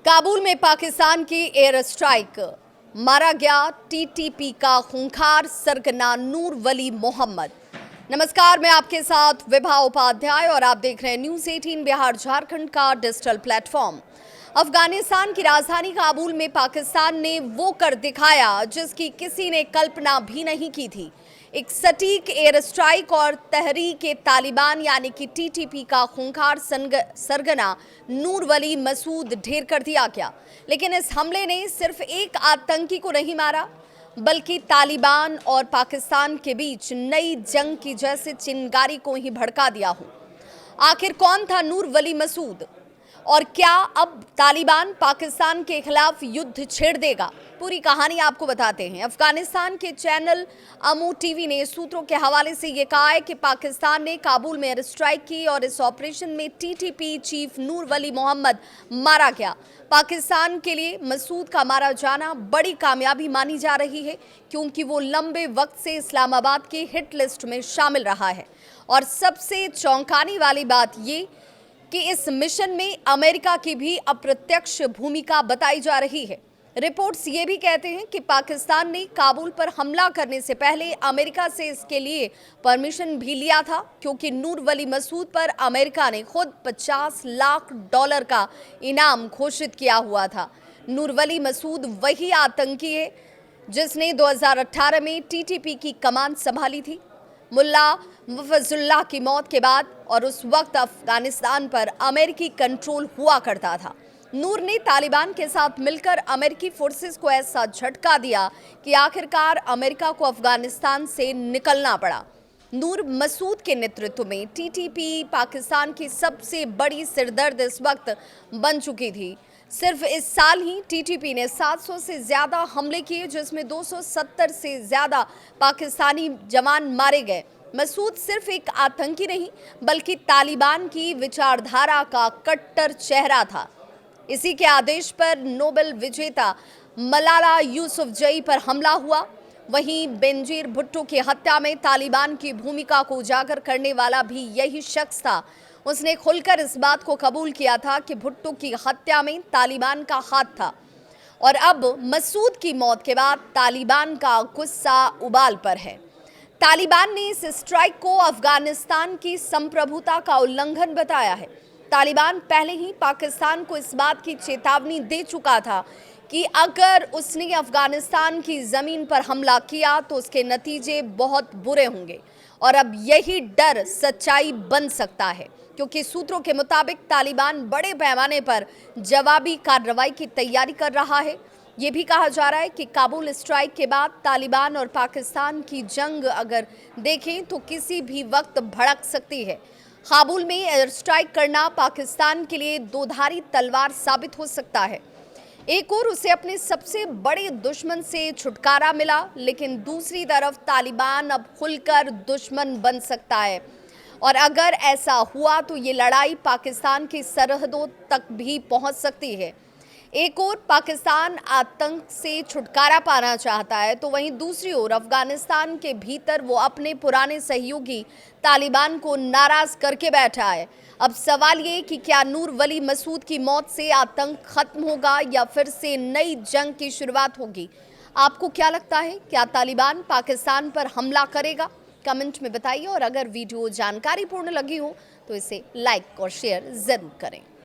काबुल में पाकिस्तान की air strike, मारा गया टीटीपी का खूंखार सरगना नूर वली मोहम्मद। नमस्कार, मैं आपके साथ विभा उपाध्याय और आप देख रहे हैं न्यूज़ 18 बिहार झारखंड का डिजिटल प्लेटफॉर्म। अफगानिस्तान की राजधानी काबुल में पाकिस्तान ने वो कर दिखाया जिसकी किसी ने कल्पना भी नहीं की थी। एक सटीक एयर स्ट्राइक और तहरीक तालिबान यानी कि टीटीपी का खूंखार सरगना नूर वली मसूद ढेर कर दिया गया। लेकिन इस हमले ने सिर्फ एक आतंकी को नहीं मारा, बल्कि तालिबान और पाकिस्तान के बीच नई जंग की जैसे चिंगारी को ही भड़का दिया हो। आखिर कौन था नूर वली मसूद और क्या अब तालिबान पाकिस्तान के खिलाफ युद्ध छेड़ देगा? पूरी कहानी आपको बताते हैं। अफगानिस्तान के चैनल अमू टीवी ने सूत्रों के हवाले से ये कहा है कि पाकिस्तान ने काबुल में एयर स्ट्राइक की और इस ऑपरेशन में टीटीपी चीफ नूर वली मोहम्मद मारा गया। पाकिस्तान के लिए मसूद का मारा जाना बड़ी कामयाबी मानी जा रही है, क्योंकि वो लंबे वक्त से इस्लामाबाद की हिट लिस्ट में शामिल रहा है। और सबसे चौंकाने वाली बात ये कि इस मिशन में अमेरिका की भी अप्रत्यक्ष भूमिका बताई जा रही है। रिपोर्ट्स ये भी कहते हैं कि पाकिस्तान ने काबुल पर हमला करने से पहले अमेरिका से इसके लिए परमिशन भी लिया था, क्योंकि नूर वली मसूद पर अमेरिका ने खुद $50 लाख का इनाम घोषित किया हुआ था। नूर वली मसूद वही आतंकी है जिसने 2018 में टीटीपी की कमान संभाली थी। मुल्ला मुफज्जुल्लाह की मौत के बाद और उस वक्त अफगानिस्तान पर अमेरिकी कंट्रोल हुआ करता था। नूर ने तालिबान के साथ मिलकर अमेरिकी फोर्सेस को ऐसा झटका दिया कि आखिरकार अमेरिका को अफगानिस्तान से निकलना पड़ा। नूर मसूद के नेतृत्व में टीटीपी पाकिस्तान की सबसे बड़ी सिरदर्द इस वक्त बन चुकी थी। सिर्फ इस साल ही टीटीपी ने 700 से ज़्यादा हमले किए, जिसमें 270 से ज़्यादा पाकिस्तानी जवान मारे गए। मसूद सिर्फ एक आतंकी नहीं, बल्कि तालिबान की विचारधारा का कट्टर चेहरा था। इसी के आदेश पर नोबेल विजेता मलाला यूसुफजई पर हमला हुआ। वहीं बेनजीर भुट्टो की हत्या में तालिबान की भूमिका को उजागर करने वाला भी यही शख्स था। उसने खुलकर इस बात को कबूल किया था कि भुट्टो की हत्या में तालिबान का हाथ था। और अब मसूद की मौत के बाद तालिबान का गुस्सा उबाल पर है। तालिबान ने इस स्ट्राइक को अफगानिस्तान की संप्रभुता का उल्लंघन बताया है। तालिबान पहले ही पाकिस्तान को इस बात की चेतावनी दे चुका था कि अगर उसने अफगानिस्तान की ज़मीन पर हमला किया तो उसके नतीजे बहुत बुरे होंगे। और अब यही डर सच्चाई बन सकता है, क्योंकि सूत्रों के मुताबिक तालिबान बड़े पैमाने पर जवाबी कार्रवाई की तैयारी कर रहा है। ये भी कहा जा रहा है कि काबुल स्ट्राइक के बाद तालिबान और पाकिस्तान की जंग अगर देखें तो किसी भी वक्त भड़क सकती है। काबुल में एयर स्ट्राइक करना पाकिस्तान के लिए दोधारी तलवार साबित हो सकता है। एक ओर उसे अपने सबसे बड़े दुश्मन से छुटकारा मिला, लेकिन दूसरी तरफ तालिबान अब खुलकर दुश्मन बन सकता है। और अगर ऐसा हुआ तो ये लड़ाई पाकिस्तान की सरहदों तक भी पहुंच सकती है। एक ओर पाकिस्तान आतंक से छुटकारा पाना चाहता है, तो वहीं दूसरी ओर अफगानिस्तान के भीतर वो अपने पुराने सहयोगी तालिबान को नाराज करके बैठा है। अब सवाल ये कि क्या नूर वली मसूद की मौत से आतंक खत्म होगा या फिर से नई जंग की शुरुआत होगी? आपको क्या लगता है, क्या तालिबान पाकिस्तान पर हमला करेगा? कमेंट में बताइए। और अगर वीडियो जानकारीपूर्ण लगी हो तो इसे लाइक और शेयर ज़रूर करें।